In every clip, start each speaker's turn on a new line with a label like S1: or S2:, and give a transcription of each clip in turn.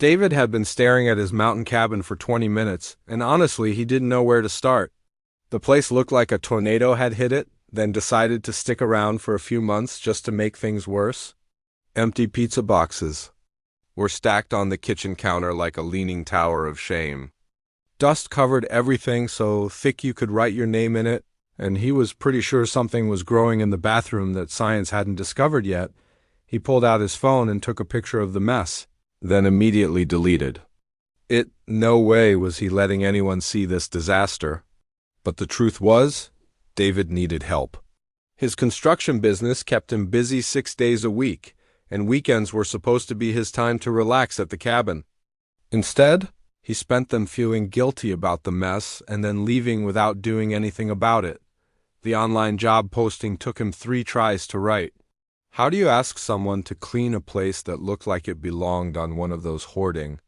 S1: David had been staring at his mountain cabin for 20 minutes, and honestly, he didn't know where to start. The place looked like a tornado had hit it, then decided to stick around for a few months just to make things worse. Empty pizza boxes were stacked on the kitchen counter like a leaning tower of shame. Dust covered everything so thick you could write your name in it, and he was pretty sure something was growing in the bathroom that science hadn't discovered yet. He pulled out his phone and took a picture of the mess, then immediately deleted it. No way was he letting anyone see this disaster. But the truth was, David needed help. His construction business kept him busy 6 days a week, and weekends were supposed to be his time to relax at the cabin. Instead, he spent them feeling guilty about the mess and then leaving without doing anything about it. The online job posting took him 3 tries to write. How do you ask someone to clean a place that looked like it belonged on one of those hoarding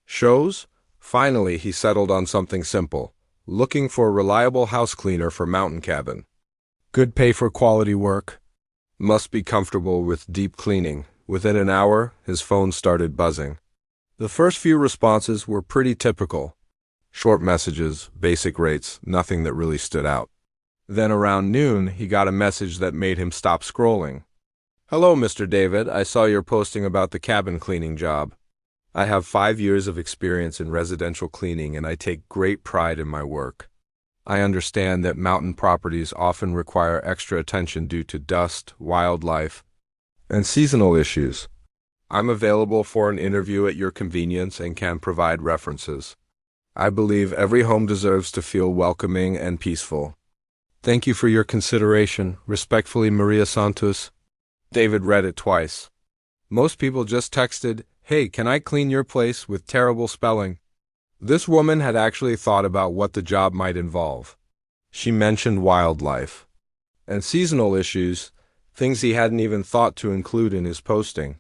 S1: shows? Finally, he settled on something simple: looking for a reliable house cleaner for mountain cabin. Good pay for quality work. Must be comfortable with deep cleaning. Within an hour, his phone started buzzing. The first few responses were pretty typical. Short messages, basic rates, nothing that really stood out. Then around noon, he got a message that made him stop scrolling. "Hello, Mr. David. I saw your posting about the cabin cleaning job. I have 5 years of experience in residential cleaning and I take great pride in my work. I understand that mountain properties often require extra attention due to dust, wildlife, and seasonal issues. I'm available for an interview at your convenience and can provide references. I believe every home deserves to feel welcoming and peaceful. Thank you for your consideration. Respectfully, Maria Santos." David read it twice. Most people just texted, "Hey, can I clean your place?" with terrible spelling. This woman had actually thought about what the job might involve. She mentioned wildlife and seasonal issues, things he hadn't even thought to include in his posting.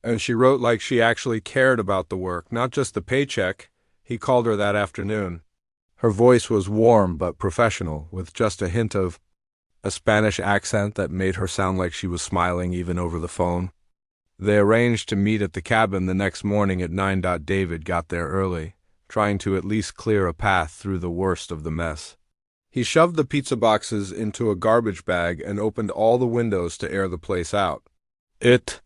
S1: And she wrote like she actually cared about the work, not just the paycheck. He called her that afternoon. Her voice was warm but professional, with just a hint of a Spanish accent that made her sound like she was smiling even over the phone. They arranged to meet at the cabin the next morning at 9. David got there early, trying to at least clear a path through the worst of the mess. He shoved the pizza boxes into a garbage bag and opened all the windows to air the place out. It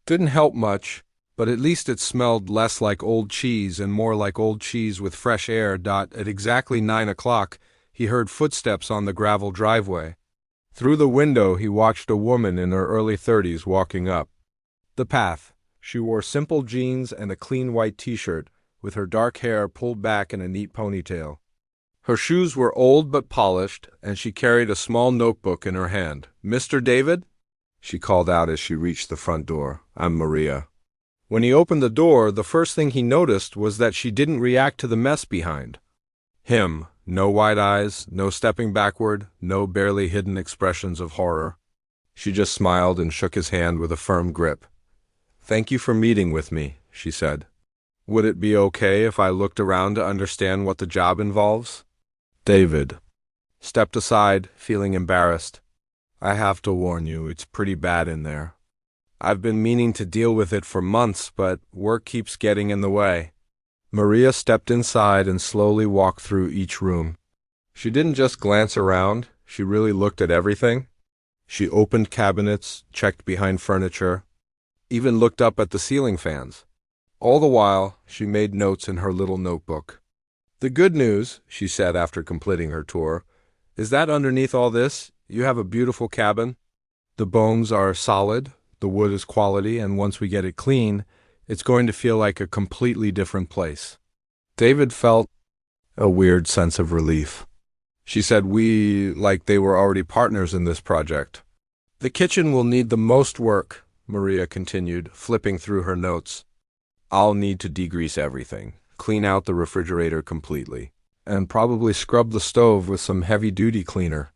S1: didn't help much, but at least it smelled less like old cheese and more like old cheese with fresh air. At exactly 9 o'clock, he heard footsteps on the gravel driveway. Through the window, he watched a woman in her early 30s walking up the path. She wore simple jeans and a clean white t-shirt, with her dark hair pulled back in a neat ponytail. Her shoes were old but polished, and she carried a small notebook in her hand. "Mr. David?" she called out as she reached the front door. "I'm Maria." When he opened the door, the first thing he noticed was that she didn't react to the mess behind him. No wide eyes, no stepping backward, no barely hidden expressions of horror. She just smiled and shook his hand with a firm grip. "Thank you for meeting with me," she said. "Would it be okay if I looked around to understand what the job involves?" David stepped aside, feeling embarrassed. "I have to warn you, it's pretty bad in there. I've been meaning to deal with it for months, but work keeps getting in the way." Maria stepped inside and slowly walked through each room. She didn't just glance around, she really looked at everything. She opened cabinets, checked behind furniture, even looked up at the ceiling fans. All the while, she made notes in her little notebook. "The good news," she said after completing her tour, "is that underneath all this, you have a beautiful cabin. The bones are solid, the wood is quality, and once we get it clean, it's going to feel like a completely different place." David felt a weird sense of relief. She said like they were already partners in this project. "The kitchen will need the most work," Maria continued, flipping through her notes. "I'll need to degrease everything, clean out the refrigerator completely, and probably scrub the stove with some heavy-duty cleaner.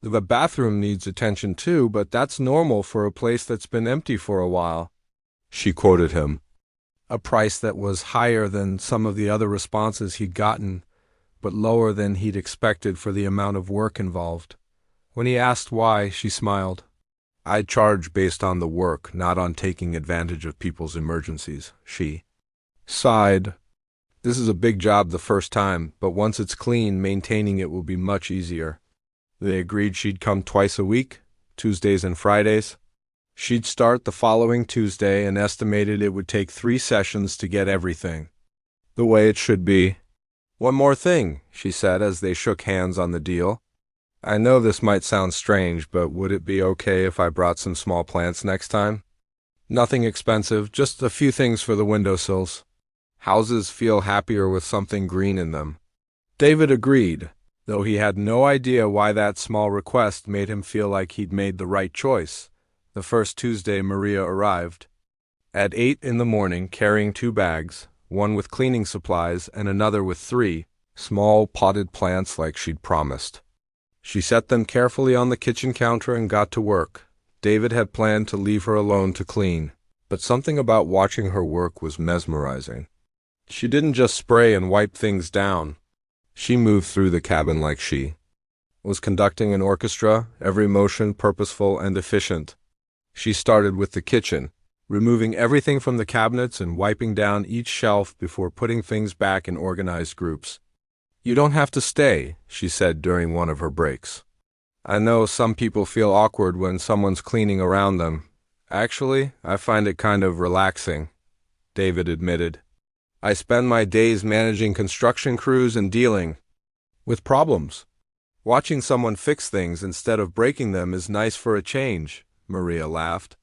S1: The bathroom needs attention too, but that's normal for a place that's been empty for a while." She quoted him, a price that was higher than some of the other responses he'd gotten, but lower than he'd expected for the amount of work involved. When he asked why, she smiled. "I charge based on the work, not on taking advantage of people's emergencies," she Sighed. This is a big job the first time, but once it's clean, maintaining it will be much easier. They agreed she'd come twice a week, Tuesdays and Fridays. She'd start the following Tuesday and estimated it would take 3 sessions to get everything the way it should be. One more thing, she said as they shook hands on the deal. I know this might sound strange, but would it be okay if I brought some small plants next time? Nothing expensive, just a few things for the windowsills. Houses feel happier with something green in them. David agreed, though he had no idea why that small request made him feel like he'd made the right choice. The first Tuesday Maria arrived. At 8 in the morning, carrying 2 bags, one with cleaning supplies and another with 3 small potted plants like she'd promised. She set them carefully on the kitchen counter and got to work. David had planned to leave her alone to clean, but something about watching her work was mesmerizing. She didn't just spray and wipe things down. She moved through the cabin like she was conducting an orchestra, every motion purposeful and efficient. She started with the kitchen, removing everything from the cabinets and wiping down each shelf before putting things back in organized groups. You don't have to stay, she said during one of her breaks. I know some people feel awkward when someone's cleaning around them. Actually, I find it kind of relaxing, David admitted. I spend my days managing construction crews and dealing with problems. Watching someone fix things instead of breaking them is nice for a change, Maria laughed.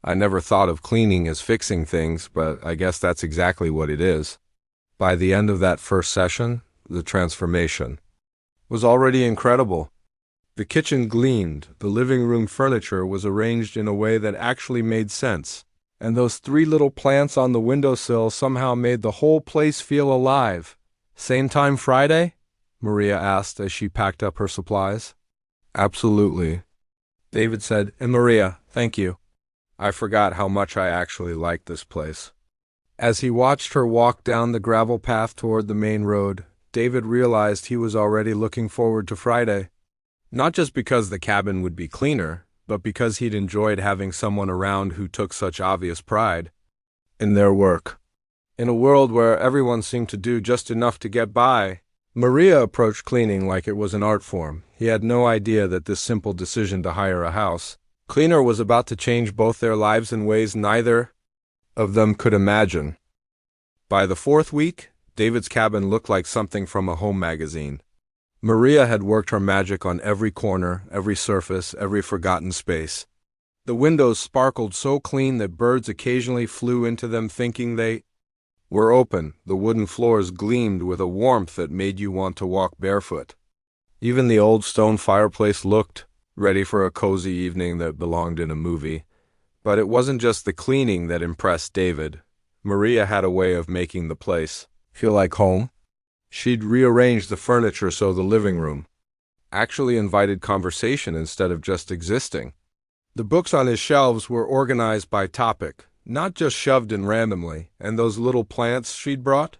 S1: I never thought of cleaning as fixing things, but I guess that's exactly what it is. By the end of that first session, the transformation was already incredible. The kitchen gleamed, the living room furniture was arranged in a way that actually made sense, and those 3 little plants on the windowsill somehow made the whole place feel alive. Same time Friday? Maria asked as she packed up her supplies. Absolutely, David said, and Maria, thank you. I forgot how much I actually liked this place. As he watched her walk down the gravel path toward the main road, David realized he was already looking forward to Friday. Not just because the cabin would be cleaner, but because he'd enjoyed having someone around who took such obvious pride in their work. In a world where everyone seemed to do just enough to get by, Maria approached cleaning like it was an art form. He had no idea that this simple decision to hire a house cleaner was about to change both their lives in ways neither of them could imagine. By the 4th week, David's cabin looked like something from a home magazine. Maria had worked her magic on every corner, every surface, every forgotten space. The windows sparkled so clean that birds occasionally flew into them thinking they were open. The wooden floors gleamed with a warmth that made you want to walk barefoot. Even the old stone fireplace looked ready for a cozy evening that belonged in a movie. But it wasn't just the cleaning that impressed David. Maria had a way of making the place feel like home. She'd rearranged the furniture so the living room actually invited conversation instead of just existing. The books on his shelves were organized by topic, not just shoved in randomly, and those little plants she'd brought?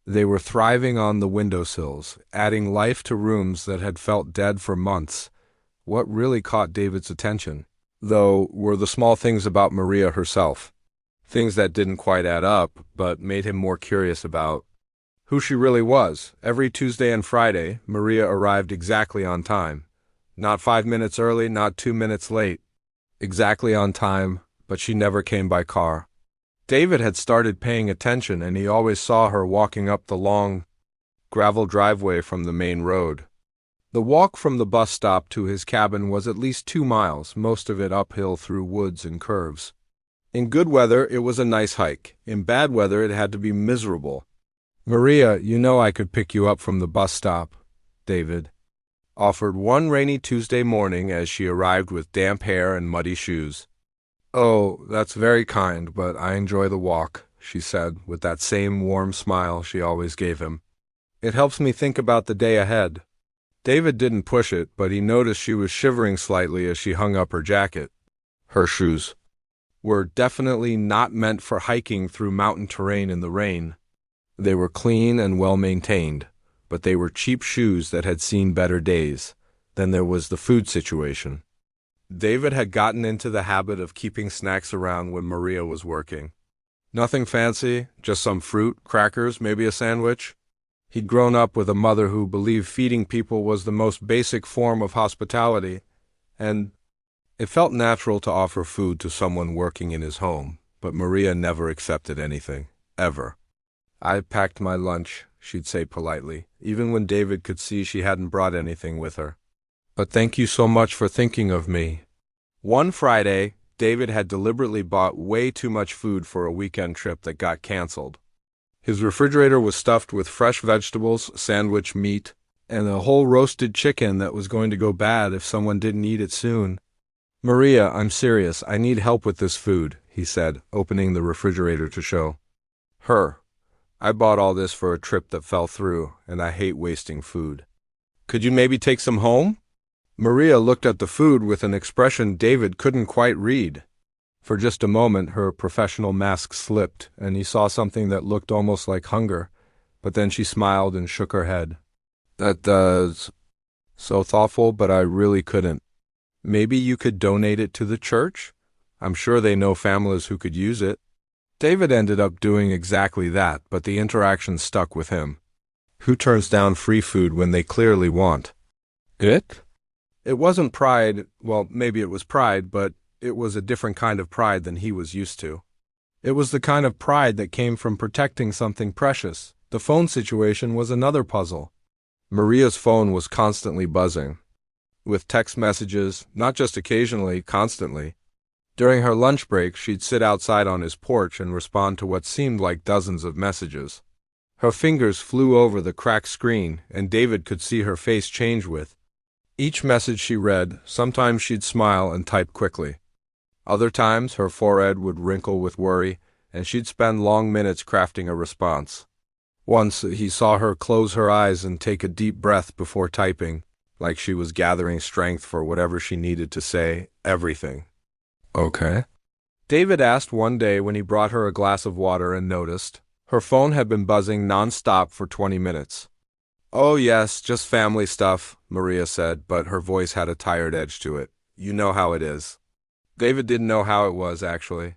S1: They were thriving on the windowsills, adding life to rooms that had felt dead for months. What really caught David's attention, though, were the small things about Maria herself. Things that didn't quite add up, but made him more curious about who she really was. Every Tuesday and Friday, Maria arrived exactly on time. Not 5 minutes early, not 2 minutes late. Exactly on time, but she never came by car. David had started paying attention, and he always saw her walking up the long gravel driveway from the main road. The walk from the bus stop to his cabin was at least 2 miles, most of it uphill through woods and curves. In good weather, it was a nice hike. In bad weather, it had to be miserable. Maria, you know I could pick you up from the bus stop, David offered one rainy Tuesday morning as she arrived with damp hair and muddy shoes. Oh, that's very kind, but I enjoy the walk, she said, with that same warm smile she always gave him. It helps me think about the day ahead. David didn't push it, but he noticed she was shivering slightly as she hung up her jacket. Her shoes were definitely not meant for hiking through mountain terrain in the rain. They were clean and well-maintained, but they were cheap shoes that had seen better days. Then there was the food situation. David had gotten into the habit of keeping snacks around when Maria was working. Nothing fancy, just some fruit, crackers, maybe a sandwich. He'd grown up with a mother who believed feeding people was the most basic form of hospitality, and it felt natural to offer food to someone working in his home, but Maria never accepted anything, ever. "I packed my lunch," she'd say politely, even when David could see she hadn't brought anything with her. "But thank you so much for thinking of me." One Friday, David had deliberately bought way too much food for a weekend trip that got canceled. His refrigerator was stuffed with fresh vegetables, sandwich meat, and a whole roasted chicken that was going to go bad if someone didn't eat it soon. "Maria, I'm serious. I need help with this food," he said, opening the refrigerator to show her. "I bought all this for a trip that fell through, and I hate wasting food. Could you maybe take some home?" Maria looked at the food with an expression David couldn't quite read. For just a moment, her professional mask slipped, and he saw something that looked almost like hunger, but then she smiled and shook her head. "That's so thoughtful, but I really couldn't. Maybe you could donate it to the church? I'm sure they know families who could use it." David ended up doing exactly that, but the interaction stuck with him. Who turns down free food when they clearly want it? It wasn't pride, well, maybe it was pride, but it was a different kind of pride than he was used to. It was the kind of pride that came from protecting something precious. The phone situation was another puzzle. Maria's phone was constantly buzzing, with text messages, not just occasionally, constantly. During her lunch break, she'd sit outside on his porch and respond to what seemed like dozens of messages. Her fingers flew over the cracked screen, and David could see her face change with each message she read. Sometimes she'd smile and type quickly. Other times, her forehead would wrinkle with worry, and she'd spend long minutes crafting a response. Once, he saw her close her eyes and take a deep breath before typing, like she was gathering strength for whatever she needed to say, everything. "Okay?" David asked one day when he brought her a glass of water and noticed her phone had been buzzing nonstop for 20 minutes. "Oh yes, just family stuff," Maria said, but her voice had a tired edge to it. "You know how it is." David didn't know how it was, actually.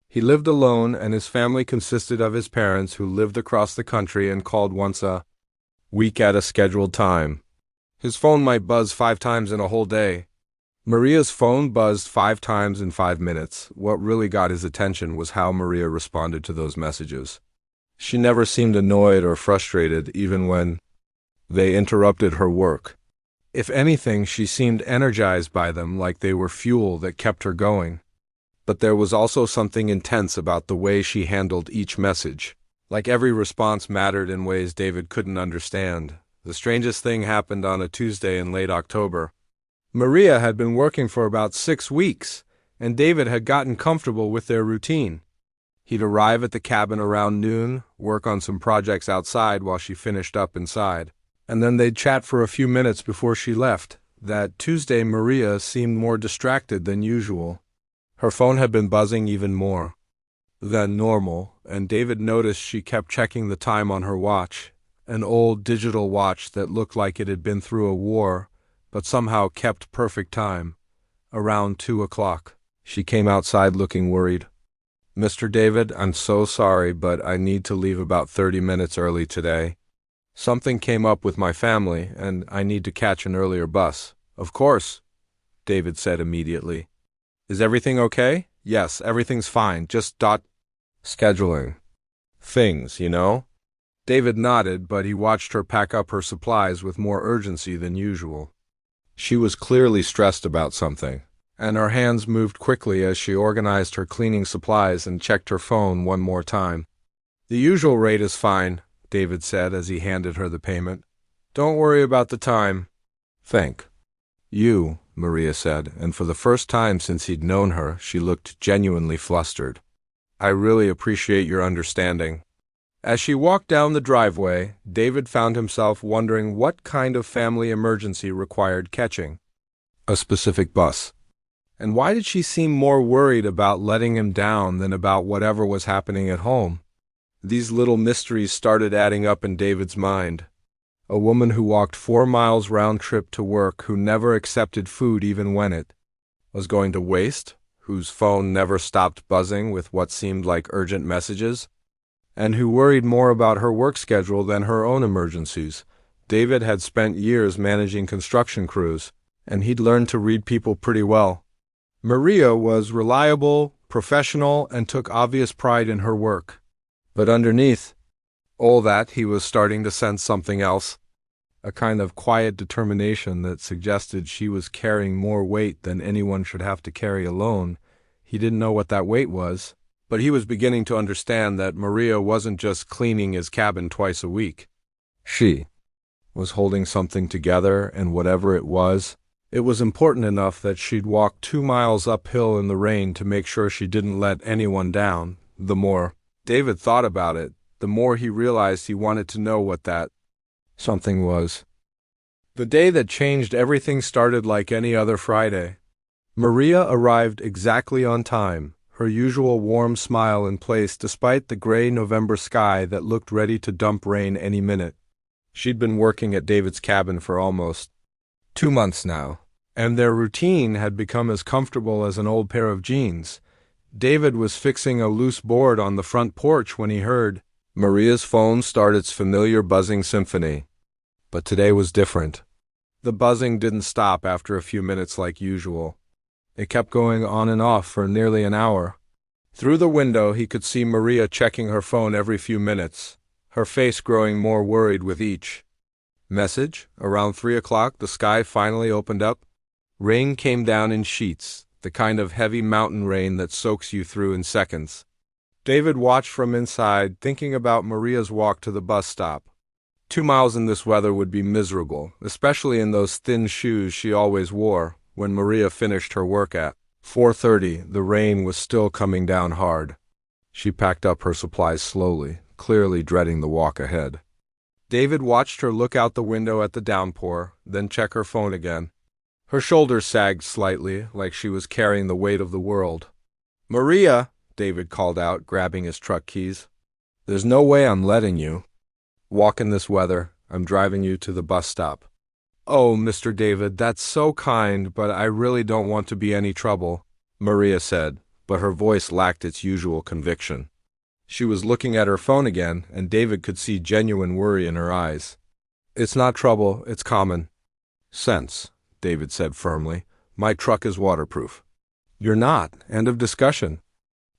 S1: He lived alone, and his family consisted of his parents who lived across the country and called once a week at a scheduled time. His phone might buzz 5 times in a whole day. Maria's phone buzzed 5 times in 5 minutes. What really got his attention was how Maria responded to those messages. She never seemed annoyed or frustrated, even when they interrupted her work. If anything, she seemed energized by them, like they were fuel that kept her going. But there was also something intense about the way she handled each message. Like every response mattered in ways David couldn't understand. The strangest thing happened on a Tuesday in late October. Maria had been working for about 6 weeks, and David had gotten comfortable with their routine. He'd arrive at the cabin around noon, work on some projects outside while she finished up inside, and then they'd chat for a few minutes before she left. That Tuesday, Maria seemed more distracted than usual. Her phone had been buzzing even more than normal, and David noticed she kept checking the time on her watch, an old digital watch that looked like it had been through a war, but somehow kept perfect time. Around 2 o'clock. She came outside looking worried. "Mr. David, I'm so sorry, but I need to leave about 30 minutes early today. Something came up with my family, and I need to catch an earlier bus." "Of course," David said immediately. "Is everything okay?" "Yes, everything's fine, just scheduling things, you know?" David nodded, but he watched her pack up her supplies with more urgency than usual. She was clearly stressed about something, and her hands moved quickly as she organized her cleaning supplies and checked her phone one more time. "The usual rate is fine," David said as he handed her the payment. "Don't worry about the time." "Thank you," Maria said, and for the first time since he'd known her, she looked genuinely flustered. "I really appreciate your understanding." As she walked down the driveway, David found himself wondering what kind of family emergency required catching a specific bus. And why did she seem more worried about letting him down than about whatever was happening at home? These little mysteries started adding up in David's mind. A woman who walked 4 miles round trip to work, who never accepted food even when it was going to waste, whose phone never stopped buzzing with what seemed like urgent messages, and who worried more about her work schedule than her own emergencies. David had spent years managing construction crews, and he'd learned to read people pretty well. Maria was reliable, professional, and took obvious pride in her work. But underneath all that, he was starting to sense something else, a kind of quiet determination that suggested she was carrying more weight than anyone should have to carry alone. He didn't know what that weight was, but he was beginning to understand that Maria wasn't just cleaning his cabin twice a week. She was holding something together, and whatever it was important enough that she'd walk 2 miles uphill in the rain to make sure she didn't let anyone down. The more David thought about it, the more he realized he wanted to know what that something was. The day that changed everything started like any other Friday. Maria arrived exactly on time, her usual warm smile in place despite the gray November sky that looked ready to dump rain any minute. She'd been working at David's cabin for almost 2 months now, and their routine had become as comfortable as an old pair of jeans. David was fixing a loose board on the front porch when he heard Maria's phone start its familiar buzzing symphony. But today was different. The buzzing didn't stop after a few minutes like usual. It kept going on and off for nearly an hour. Through the window, he could see Maria checking her phone every few minutes, her face growing more worried with each message. Around 3 o'clock, the sky finally opened up. Rain came down in sheets, the kind of heavy mountain rain that soaks you through in seconds. David watched from inside, thinking about Maria's walk to the bus stop. 2 miles in this weather would be miserable, especially in those thin shoes she always wore. When Maria finished her work at 4:30, the rain was still coming down hard. She packed up her supplies slowly, clearly dreading the walk ahead. David watched her look out the window at the downpour, then check her phone again. Her shoulders sagged slightly, like she was carrying the weight of the world. "Maria!" David called out, grabbing his truck keys. "There's no way I'm letting you walk in this weather. I'm driving you to the bus stop." "Oh, Mr. David, that's so kind, but I really don't want to be any trouble," Maria said, but her voice lacked its usual conviction. She was looking at her phone again, and David could see genuine worry in her eyes. "It's not trouble, it's common sense," David said firmly. "My truck is waterproof." "You're not. End of discussion."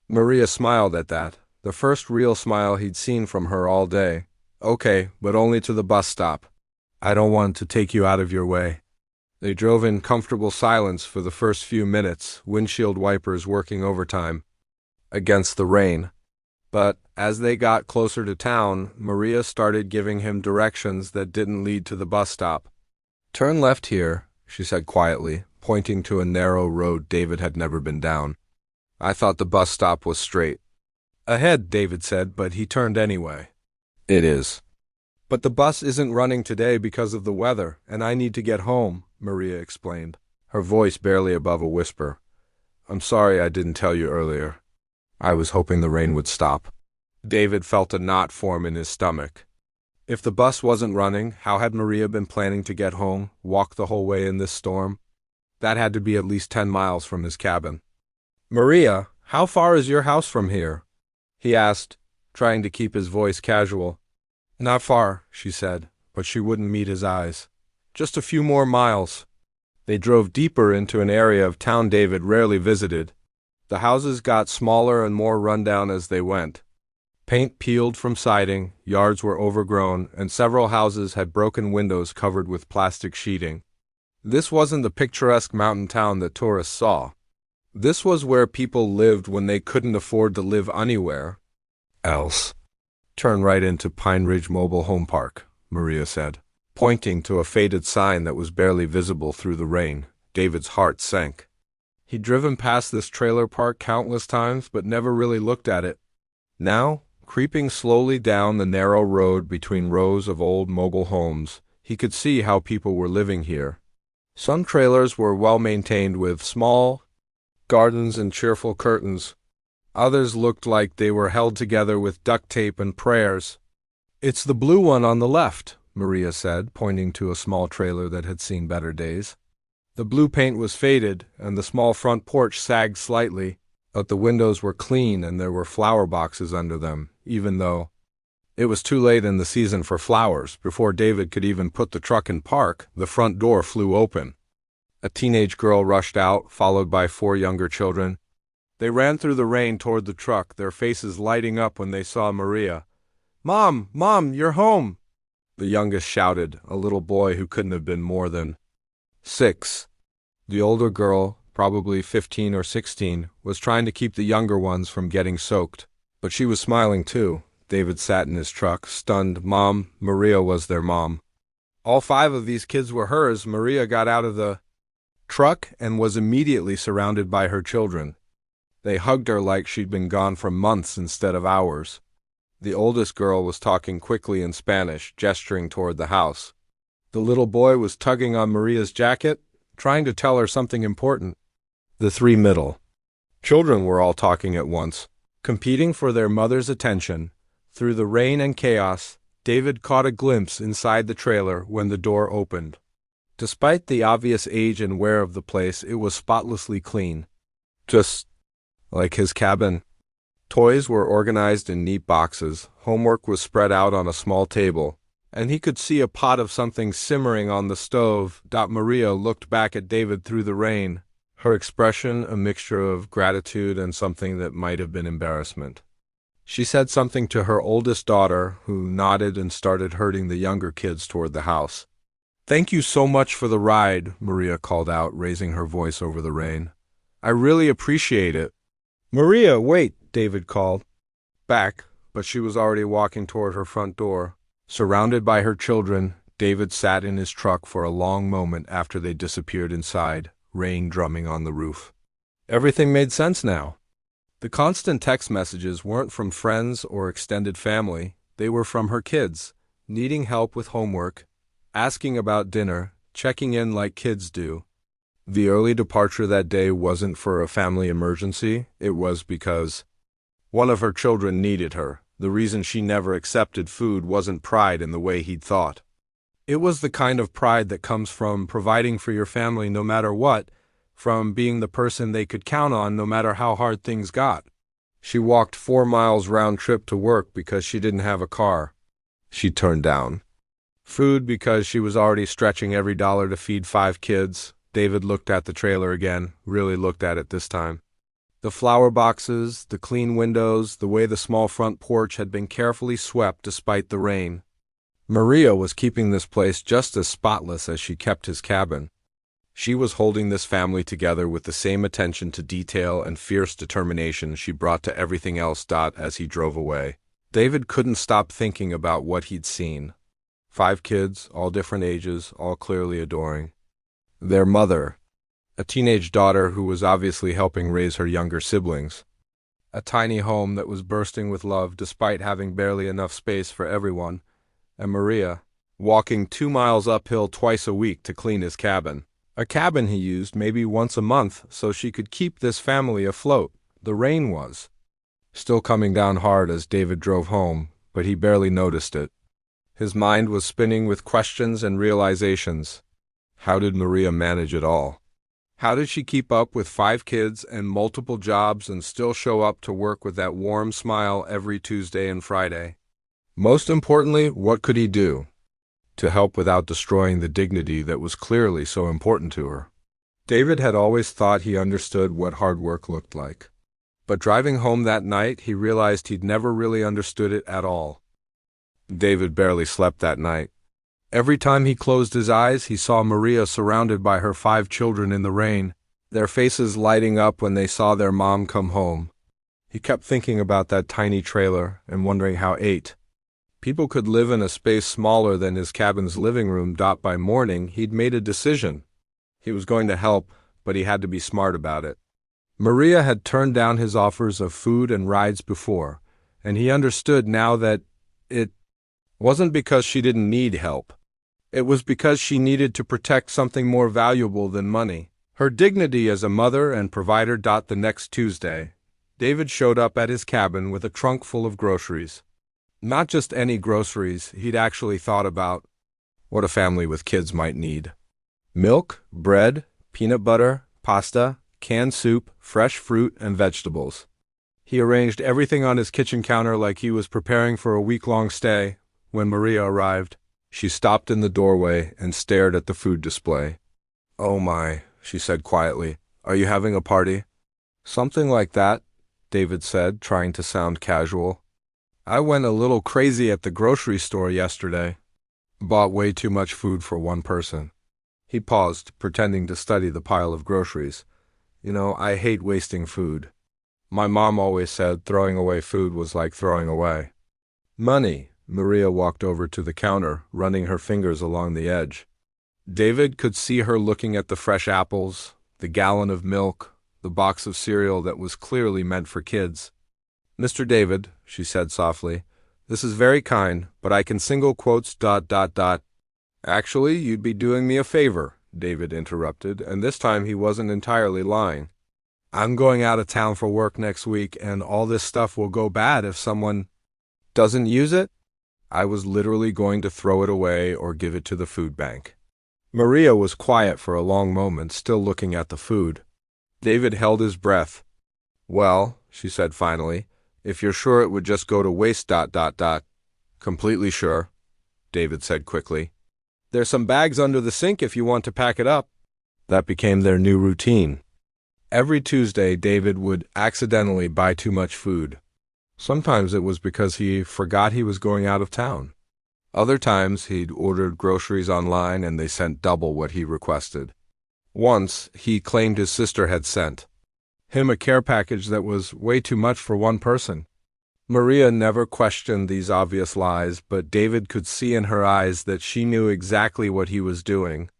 S1: Maria smiled at that, the first real smile he'd seen from her all day. "Okay, but only to the bus stop. I don't want to take you out of your way." They drove in comfortable silence for the first few minutes, windshield wipers working overtime against the rain. But as they got closer to town, Maria started giving him directions that didn't lead to the bus stop. "Turn left here," she said quietly, pointing to a narrow road David had never been down. "I thought the bus stop was straight ahead," David said, but he turned anyway. "It is. But the bus isn't running today because of the weather, and I need to get home," Maria explained, her voice barely above a whisper. "I'm sorry I didn't tell you earlier. I was hoping the rain would stop." David felt a knot form in his stomach. If the bus wasn't running, how had Maria been planning to get home, walk the whole way in this storm? That had to be at least 10 miles from his cabin. "Maria, how far is your house from here?" he asked, trying to keep his voice casual. "Not far," she said, but she wouldn't meet his eyes. "Just a few more miles." They drove deeper into an area of town David rarely visited. The houses got smaller and more rundown as they went. Paint peeled from siding, yards were overgrown, and several houses had broken windows covered with plastic sheeting. This wasn't the picturesque mountain town that tourists saw. This was where people lived when they couldn't afford to live anywhere else. "Turn right into Pine Ridge Mobile Home Park," Maria said, pointing to a faded sign that was barely visible through the rain. David's heart sank. He'd driven past this trailer park countless times, but never really looked at it. Now, creeping slowly down the narrow road between rows of old mobile homes, he could see how people were living here. Some trailers were well maintained with small gardens and cheerful curtains. Others looked like they were held together with duct tape and prayers. "It's the blue one on the left," Maria said, pointing to a small trailer that had seen better days. The blue paint was faded, and the small front porch sagged slightly, but the windows were clean and there were flower boxes under them, even though it was too late in the season for flowers. Before David could even put the truck in park, the front door flew open. A teenage girl rushed out, followed by 4 younger children. They ran through the rain toward the truck, their faces lighting up when they saw Maria. "Mom! Mom, you're home!" the youngest shouted, a little boy who couldn't have been more than 6. The older girl, probably 15 or 16, was trying to keep the younger ones from getting soaked. But she was smiling too. David sat in his truck, stunned. Mom, Maria was their mom. All 5 of these kids were hers. Maria got out of the truck and was immediately surrounded by her children. They hugged her like she'd been gone for months instead of hours. The oldest girl was talking quickly in Spanish, gesturing toward the house. The little boy was tugging on Maria's jacket, trying to tell her something important. The 3 middle children were all talking at once, competing for their mother's attention. Through the rain and chaos, David caught a glimpse inside the trailer when the door opened. Despite the obvious age and wear of the place, it was spotlessly clean. Just like his cabin. Toys were organized in neat boxes, homework was spread out on a small table, and he could see a pot of something simmering on the stove. Maria looked back at David through the rain, her expression a mixture of gratitude and something that might have been embarrassment. She said something to her oldest daughter, who nodded and started herding the younger kids toward the house. "Thank you so much for the ride," Maria called out, raising her voice over the rain. "I really appreciate it." "Maria, wait," David called back, but she was already walking toward her front door. Surrounded by her children, David sat in his truck for a long moment after they disappeared inside, rain drumming on the roof. Everything made sense now. The constant text messages weren't from friends or extended family, they were from her kids, needing help with homework, asking about dinner, checking in like kids do. The early departure that day wasn't for a family emergency, it was because one of her children needed her. The reason she never accepted food wasn't pride in the way he'd thought. It was the kind of pride that comes from providing for your family no matter what, from being the person they could count on no matter how hard things got. She walked 4 miles round trip to work because she didn't have a car. She turned down food because she was already stretching every dollar to feed 5 kids. David looked at the trailer again, really looked at it this time. The flower boxes, the clean windows, the way the small front porch had been carefully swept despite the rain. Maria was keeping this place just as spotless as she kept his cabin. She was holding this family together with the same attention to detail and fierce determination she brought to everything else. As he drove away, David couldn't stop thinking about what he'd seen. 5 kids, all different ages, all clearly adoring their mother. A teenage daughter who was obviously helping raise her younger siblings. A tiny home that was bursting with love despite having barely enough space for everyone. And Maria, walking 2 miles uphill twice a week to clean his cabin. A cabin he used maybe once a month so she could keep this family afloat. The rain was still coming down hard as David drove home, but he barely noticed it. His mind was spinning with questions and realizations. How did Maria manage it all? How did she keep up with 5 kids and multiple jobs and still show up to work with that warm smile every Tuesday and Friday? Most importantly, what could he do to help without destroying the dignity that was clearly so important to her? David had always thought he understood what hard work looked like. But driving home that night, he realized he'd never really understood it at all. David barely slept that night. Every time he closed his eyes, he saw Maria surrounded by her 5 children in the rain, their faces lighting up when they saw their mom come home. He kept thinking about that tiny trailer and wondering how 8 people could live in a space smaller than his cabin's living room. By morning, he'd made a decision. He was going to help, but he had to be smart about it. Maria had turned down his offers of food and rides before, and he understood now that it wasn't because she didn't need help. It was because she needed to protect something more valuable than money, her dignity as a mother and provider. The next Tuesday, David showed up at his cabin with a trunk full of groceries. Not just any groceries, he'd actually thought about what a family with kids might need. Milk, bread, peanut butter, pasta, canned soup, fresh fruit, and vegetables. He arranged everything on his kitchen counter like he was preparing for a week-long stay. When Maria arrived, she stopped in the doorway and stared at the food display. "Oh my," she said quietly. "Are you having a party?" "Something like that," David said, trying to sound casual. "I went a little crazy at the grocery store yesterday. Bought way too much food for one person." He paused, pretending to study the pile of groceries. "You know, I hate wasting food. My mom always said throwing away food was like throwing away money." Maria walked over to the counter, running her fingers along the edge. David could see her looking at the fresh apples, the gallon of milk, the box of cereal that was clearly meant for kids. "Mr. David," she said softly, "this is very kind, but I can single quotes ... "Actually, you'd be doing me a favor," David interrupted, and this time he wasn't entirely lying. "I'm going out of town for work next week, and all this stuff will go bad if someone doesn't use it. I was literally going to throw it away or give it to the food bank." Maria was quiet for a long moment, still looking at the food. David held his breath. "Well," she said finally, "if you're sure it would just go to waste ... "Completely sure," David said quickly. "There's some bags under the sink if you want to pack it up." That became their new routine. Every Tuesday, David would accidentally buy too much food. Sometimes it was because he forgot he was going out of town. Other times he'd ordered groceries online and they sent double what he requested. Once, he claimed his sister had sent him a care package that was way too much for one person. Maria never questioned these obvious lies, but David could see in her eyes that she knew exactly what he was doing,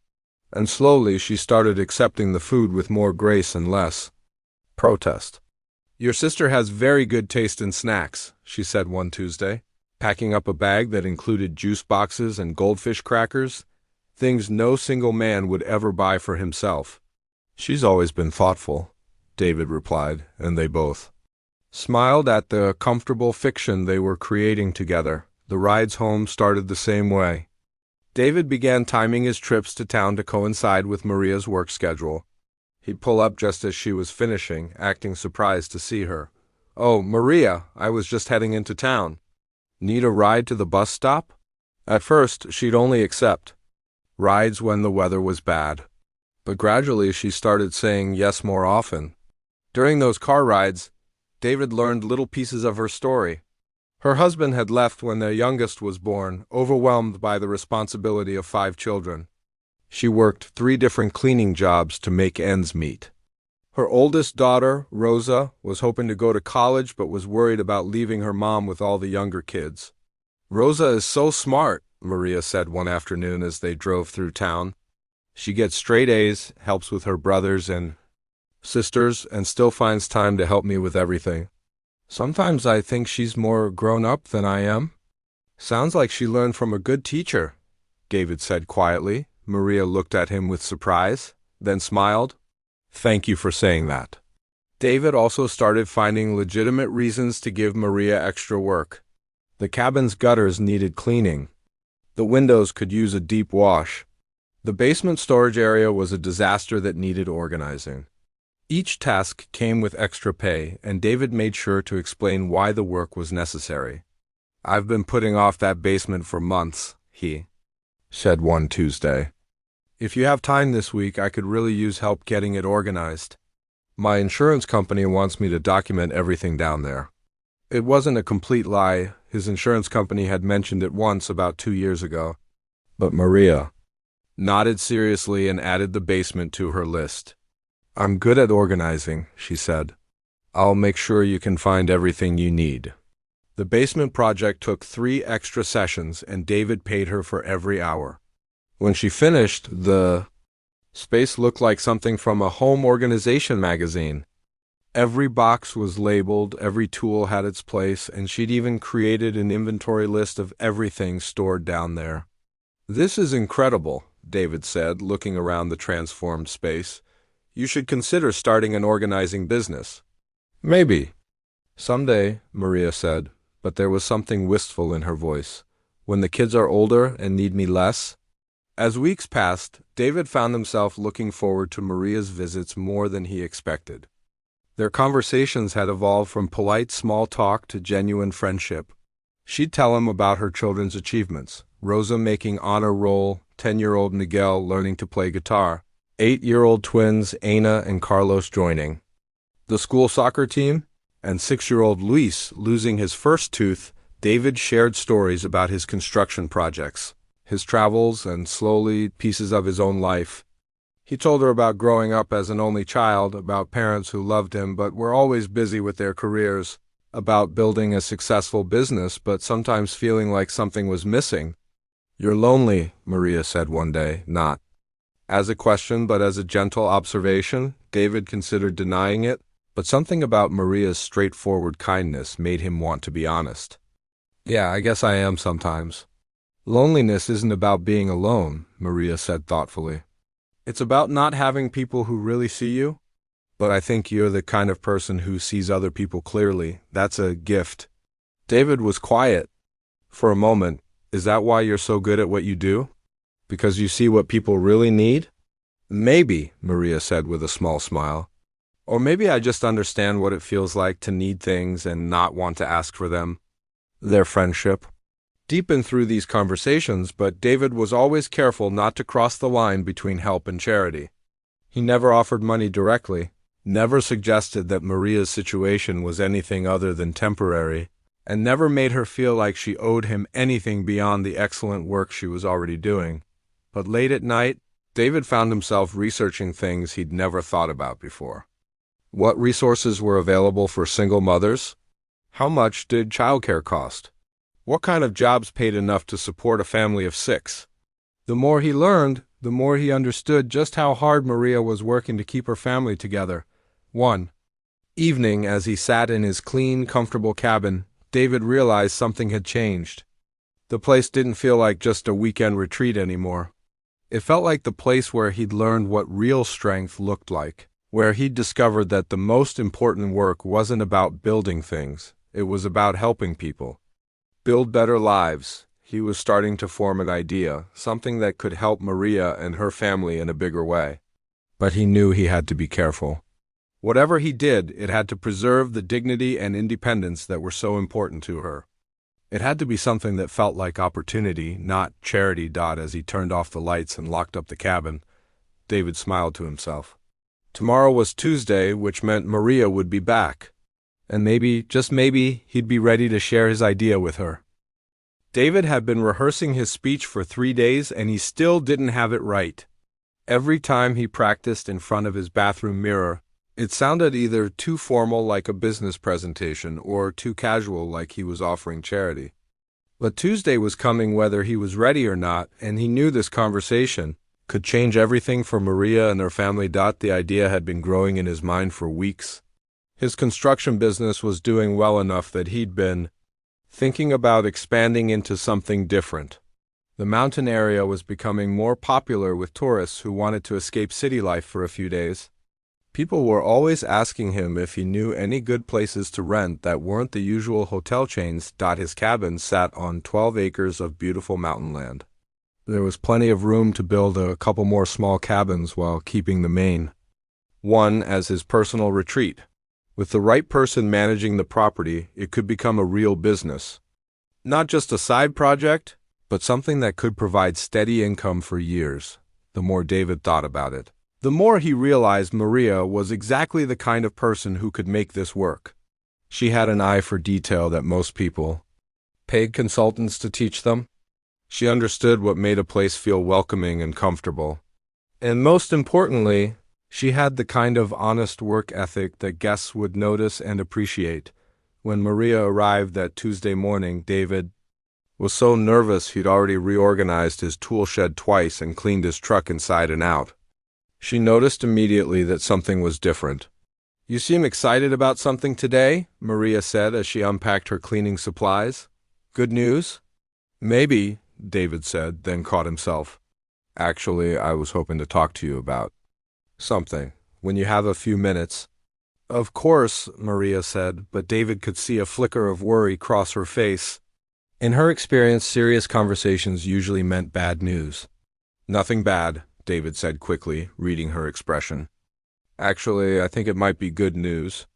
S1: and slowly she started accepting the food with more grace and less protest. "Your sister has very good taste in snacks," she said one Tuesday, packing up a bag that included juice boxes and goldfish crackers, things no single man would ever buy for himself. "She's always been thoughtful," David replied, and they both smiled at the comfortable fiction they were creating together. The rides home started the same way. David began timing his trips to town to coincide with Maria's work schedule. He'd pull up just as she was finishing, acting surprised to see her. "Oh, Maria, I was just heading into town. Need a ride to the bus stop?" At first, she'd only accept rides when the weather was bad. But gradually she started saying yes more often. During those car rides, David learned little pieces of her story. Her husband had left when their youngest was born, overwhelmed by the responsibility of 5 children. She worked 3 different cleaning jobs to make ends meet. Her oldest daughter, Rosa, was hoping to go to college but was worried about leaving her mom with all the younger kids. "Rosa is so smart," Maria said one afternoon as they drove through town. "She gets straight A's, helps with her brothers and sisters, and still finds time to help me with everything. Sometimes I think she's more grown up than I am." "Sounds like she learned from a good teacher," David said quietly. Maria looked at him with surprise, then smiled. "Thank you for saying that." David also started finding legitimate reasons to give Maria extra work. The cabin's gutters needed cleaning. The windows could use a deep wash. The basement storage area was a disaster that needed organizing. Each task came with extra pay, and David made sure to explain why the work was necessary. "I've been putting off that basement for months," he said one Tuesday. "If you have time this week, I could really use help getting it organized. My insurance company wants me to document everything down there." It wasn't a complete lie. His insurance company had mentioned it once about 2 years ago. But Maria nodded seriously and added the basement to her list. "I'm good at organizing," she said. "I'll make sure you can find everything you need." The basement project took 3 extra sessions, and David paid her for every hour. When she finished, the space looked like something from a home organization magazine. Every box was labeled, every tool had its place, and she'd even created an inventory list of everything stored down there. "This is incredible," David said, looking around the transformed space. "You should consider starting an organizing business." "Maybe someday," Maria said, but there was something wistful in her voice. "When the kids are older and need me less?" As weeks passed, David found himself looking forward to Maria's visits more than he expected. Their conversations had evolved from polite small talk to genuine friendship. She'd tell him about her children's achievements: Rosa making honor roll, 10-year-old Miguel learning to play guitar, 8-year-old twins Ana and Carlos joining the school soccer team, and 6-year-old Luis losing his first tooth. David shared stories about his construction projects, his travels, and slowly pieces of his own life. He told her about growing up as an only child, about parents who loved him but were always busy with their careers, about building a successful business but sometimes feeling like something was missing. "You're lonely," Maria said one day, not as a question but as a gentle observation. David considered denying it, but something about Maria's straightforward kindness made him want to be honest. "Yeah, I guess I am sometimes." "Loneliness isn't about being alone," Maria said thoughtfully. "It's about not having people who really see you. But I think you're the kind of person who sees other people clearly. That's a gift." David was quiet for a moment. "Is that why you're so good at what you do? Because you see what people really need?" "Maybe," Maria said with a small smile. "Or maybe I just understand what it feels like to need things and not want to ask for them." Their friendship deepened through these conversations, but David was always careful not to cross the line between help and charity. He never offered money directly, never suggested that Maria's situation was anything other than temporary, and never made her feel like she owed him anything beyond the excellent work she was already doing. But late at night, David found himself researching things he'd never thought about before. What resources were available for single mothers? How much did childcare cost? What kind of jobs paid enough to support a family of 6? The more he learned, the more he understood just how hard Maria was working to keep her family together. One evening, as he sat in his clean, comfortable cabin, David realized something had changed. The place didn't feel like just a weekend retreat anymore. It felt like the place where he'd learned what real strength looked like, where he'd discovered that the most important work wasn't about building things, it was about helping people build better lives. He was starting to form an idea, something that could help Maria and her family in a bigger way. But he knew he had to be careful. Whatever he did, it had to preserve the dignity and independence that were so important to her. It had to be something that felt like opportunity, not charity. As he turned off the lights and locked up the cabin, David smiled to himself. Tomorrow was Tuesday, which meant Maria would be back. And maybe, just maybe, he'd be ready to share his idea with her. David had been rehearsing his speech for 3 days, and he still didn't have it right. Every time he practiced in front of his bathroom mirror, it sounded either too formal like a business presentation or too casual like he was offering charity. But Tuesday was coming whether he was ready or not, and he knew this conversation could change everything for Maria and her family. The idea had been growing in his mind for weeks. His construction business was doing well enough that he'd been thinking about expanding into something different. The mountain area was becoming more popular with tourists who wanted to escape city life for a few days. People were always asking him if he knew any good places to rent that weren't the usual hotel chains. His cabin sat on 12 acres of beautiful mountain land. There was plenty of room to build a couple more small cabins while keeping the main one as his personal retreat. With the right person managing the property, it could become a real business. Not just a side project, but something that could provide steady income for years. The more David thought about it, the more he realized Maria was exactly the kind of person who could make this work. She had an eye for detail that most people paid consultants to teach them. She understood what made a place feel welcoming and comfortable. And most importantly, she had the kind of honest work ethic that guests would notice and appreciate. When Maria arrived that Tuesday morning, David was so nervous he'd already reorganized his tool shed twice and cleaned his truck inside and out. She noticed immediately that something was different. "You seem excited about something today," Maria said as she unpacked her cleaning supplies. "Good news?" "Maybe," David said, then caught himself. "Actually, I was hoping to talk to you about something, when you have a few minutes." "Of course," Maria said, but David could see a flicker of worry cross her face. In her experience, serious conversations usually meant bad news. Nothing bad, David said quickly, reading her expression. Actually, I think it might be good news.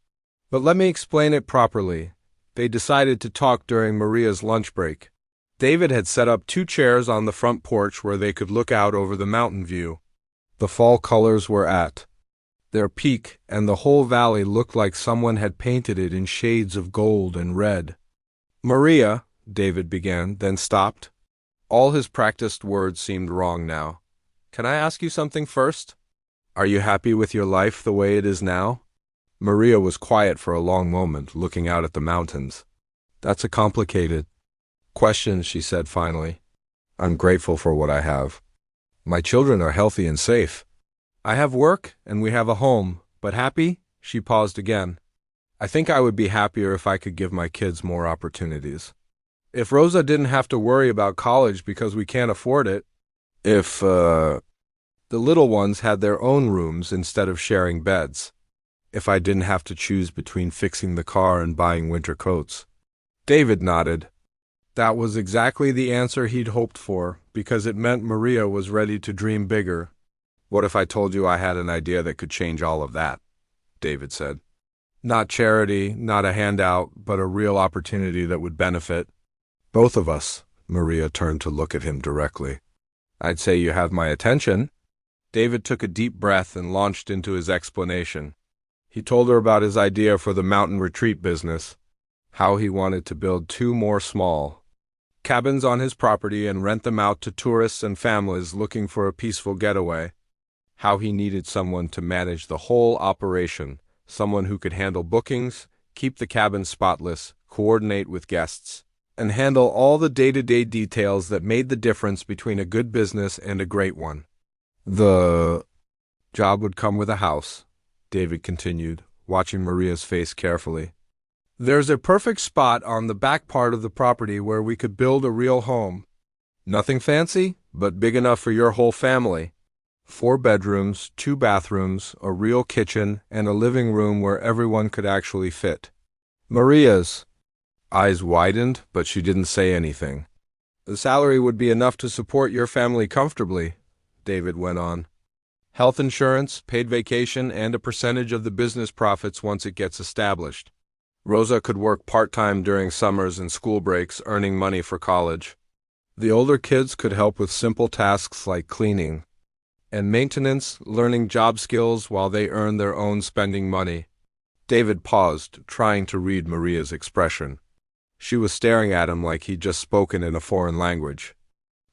S1: But let me explain it properly. They decided to talk during Maria's lunch break. David had set up 2 chairs on the front porch where they could look out over the mountain view. The fall colors were at their peak, and the whole valley looked like someone had painted it in shades of gold and red. Maria, David began, then stopped. All his practiced words seemed wrong now. Can I ask you something first? Are you happy with your life the way it is now? Maria was quiet for a long moment, looking out at the mountains. That's a complicated question, she said finally. I'm grateful for what I have. My children are healthy and safe. I have work, and we have a home, but happy? She paused again. I think I would be happier if I could give my kids more opportunities. If Rosa didn't have to worry about college because we can't afford it. If, the little ones had their own rooms instead of sharing beds. If I didn't have to choose between fixing the car and buying winter coats. David nodded. That was exactly the answer he'd hoped for, because it meant Maria was ready to dream bigger. What if I told you I had an idea that could change all of that? David said. Not charity, not a handout, but a real opportunity that would benefit both of us. Maria turned to look at him directly. I'd say you have my attention. David took a deep breath and launched into his explanation. He told her about his idea for the mountain retreat business, how he wanted to build 2 more small cabins on his property and rent them out to tourists and families looking for a peaceful getaway, how he needed someone to manage the whole operation, someone who could handle bookings, keep the cabin spotless, coordinate with guests, and handle all the day-to-day details that made the difference between a good business and a great one. The job would come with a house, David continued, watching Maria's face carefully. There's a perfect spot on the back part of the property where we could build a real home. Nothing fancy, but big enough for your whole family. 4 bedrooms, 2 bathrooms, a real kitchen, and a living room where everyone could actually fit. Maria's eyes widened, but she didn't say anything. The salary would be enough to support your family comfortably, David went on. Health insurance, paid vacation, and a percentage of the business profits once it gets established. Rosa could work part-time during summers and school breaks, earning money for college. The older kids could help with simple tasks like cleaning and maintenance, learning job skills while they earn their own spending money. David paused, trying to read Maria's expression. She was staring at him like he'd just spoken in a foreign language.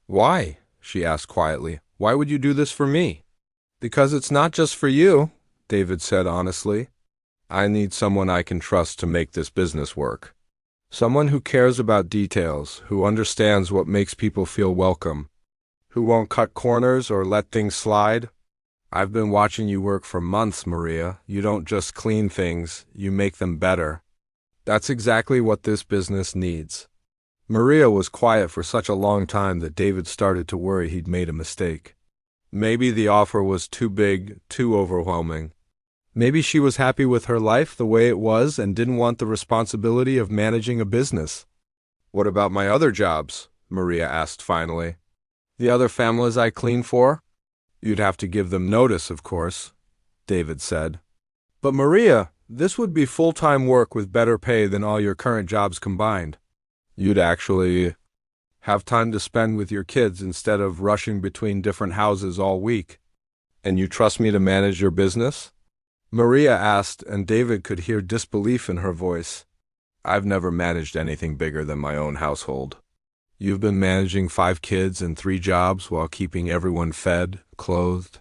S1: Why? She asked quietly. Why would you do this for me? Because it's not just for you, David said honestly. I need someone I can trust to make this business work. Someone who cares about details, who understands what makes people feel welcome, who won't cut corners or let things slide. I've been watching you work for months, Maria. You don't just clean things, you make them better. That's exactly what this business needs. Maria was quiet for such a long time that David started to worry he'd made a mistake. Maybe the offer was too big, too overwhelming. Maybe she was happy with her life the way it was and didn't want the responsibility of managing a business. What about my other jobs? Maria asked finally. The other families I clean for? You'd have to give them notice, of course, David said. But Maria, this would be full-time work with better pay than all your current jobs combined. You'd actually have time to spend with your kids instead of rushing between different houses all week. And you trust me to manage your business? Maria asked, and David could hear disbelief in her voice. I've never managed anything bigger than my own household. You've been managing 5 kids and 3 jobs while keeping everyone fed, clothed,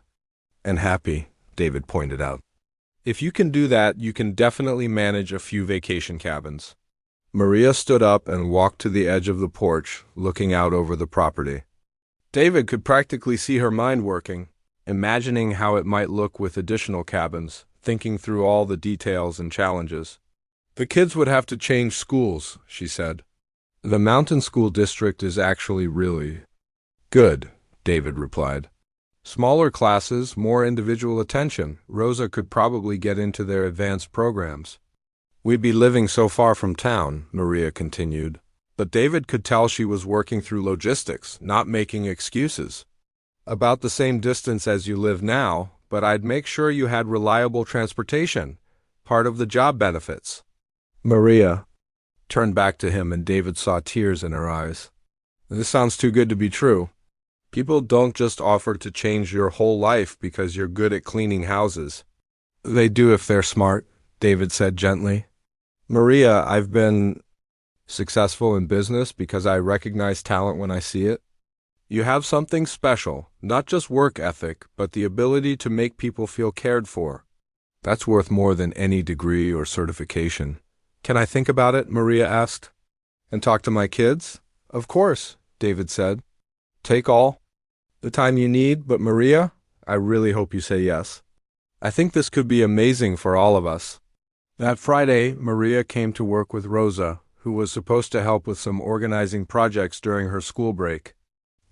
S1: and happy, David pointed out. If you can do that, you can definitely manage a few vacation cabins. Maria stood up and walked to the edge of the porch, looking out over the property. David could practically see her mind working, imagining how it might look with additional cabins, thinking through all the details and challenges. The kids would have to change schools, she said. The mountain school district is actually really good, David replied. Smaller classes, more individual attention. Rosa could probably get into their advanced programs. We'd be living so far from town, Maria continued. But David could tell she was working through logistics, not making excuses. About the same distance as you live now, but I'd make sure you had reliable transportation, part of the job benefits. Maria turned back to him, and David saw tears in her eyes. This sounds too good to be true. People don't just offer to change your whole life because you're good at cleaning houses. They do if they're smart, David said gently. Maria, I've been successful in business because I recognize talent when I see it. You have something special, not just work ethic, but the ability to make people feel cared for. That's worth more than any degree or certification. Can I think about it? Maria asked. And talk to my kids? Of course, David said. Take all the time you need, but Maria, I really hope you say yes. I think this could be amazing for all of us. That Friday, Maria came to work with Rosa, who was supposed to help with some organizing projects during her school break.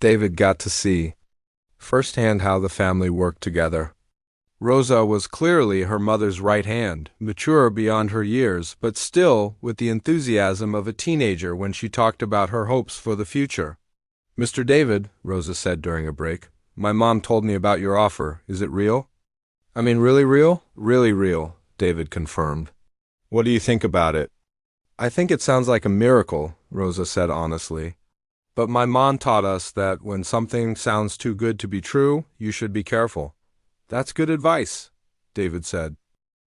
S1: David got to see firsthand how the family worked together. Rosa was clearly her mother's right hand, mature beyond her years, but still with the enthusiasm of a teenager when she talked about her hopes for the future. Mr. David, Rosa said during a break, my mom told me about your offer. Is it real? I mean, really real? Really real, David confirmed. What do you think about it? I think it sounds like a miracle, Rosa said honestly. But my mom taught us that when something sounds too good to be true, you should be careful. That's good advice, David said.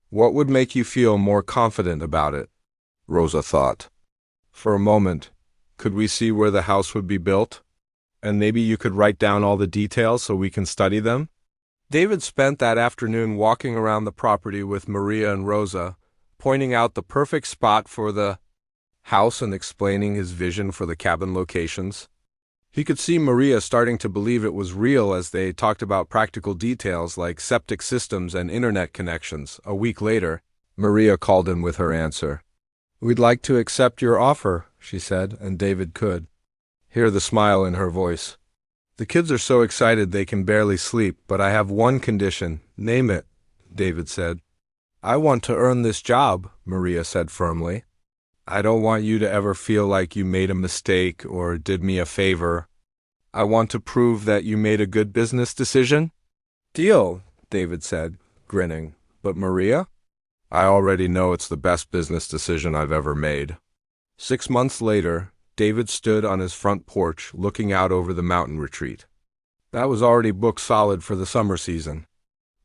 S1: What would make you feel more confident about it? Rosa thought. For a moment, could we see where the house would be built? And maybe you could write down all the details so we can study them? David spent that afternoon walking around the property with Maria and Rosa, pointing out the perfect spot for the house and explaining his vision for the cabin locations. He could see Maria starting to believe it was real as they talked about practical details like septic systems and internet connections. A week later, Maria called in with her answer. We'd like to accept your offer, she said, and David could hear the smile in her voice. The kids are so excited they can barely sleep, but I have one condition. Name it, David said. I want to earn this job, Maria said firmly. I don't want you to ever feel like you made a mistake or did me a favor. I want to prove that you made a good business decision. Deal, David said, grinning. But Maria? I already know it's the best business decision I've ever made. 6 months later, David stood on his front porch looking out over the mountain retreat. That was already booked solid for the summer season.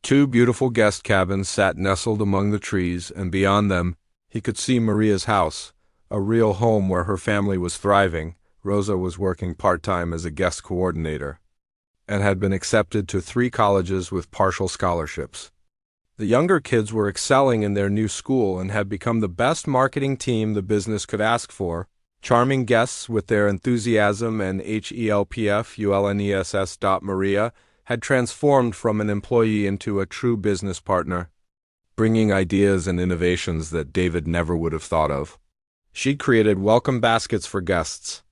S1: 2 beautiful guest cabins sat nestled among the trees, and beyond them, he could see Maria's house, a real home where her family was thriving. Rosa was working part-time as a guest coordinator and had been accepted to 3 colleges with partial scholarships. The younger kids were excelling in their new school and had become the best marketing team the business could ask for, charming guests with their enthusiasm, and Maria had transformed from an employee into a true business partner, bringing ideas and innovations that David never would have thought of. She'd created welcome baskets for guests,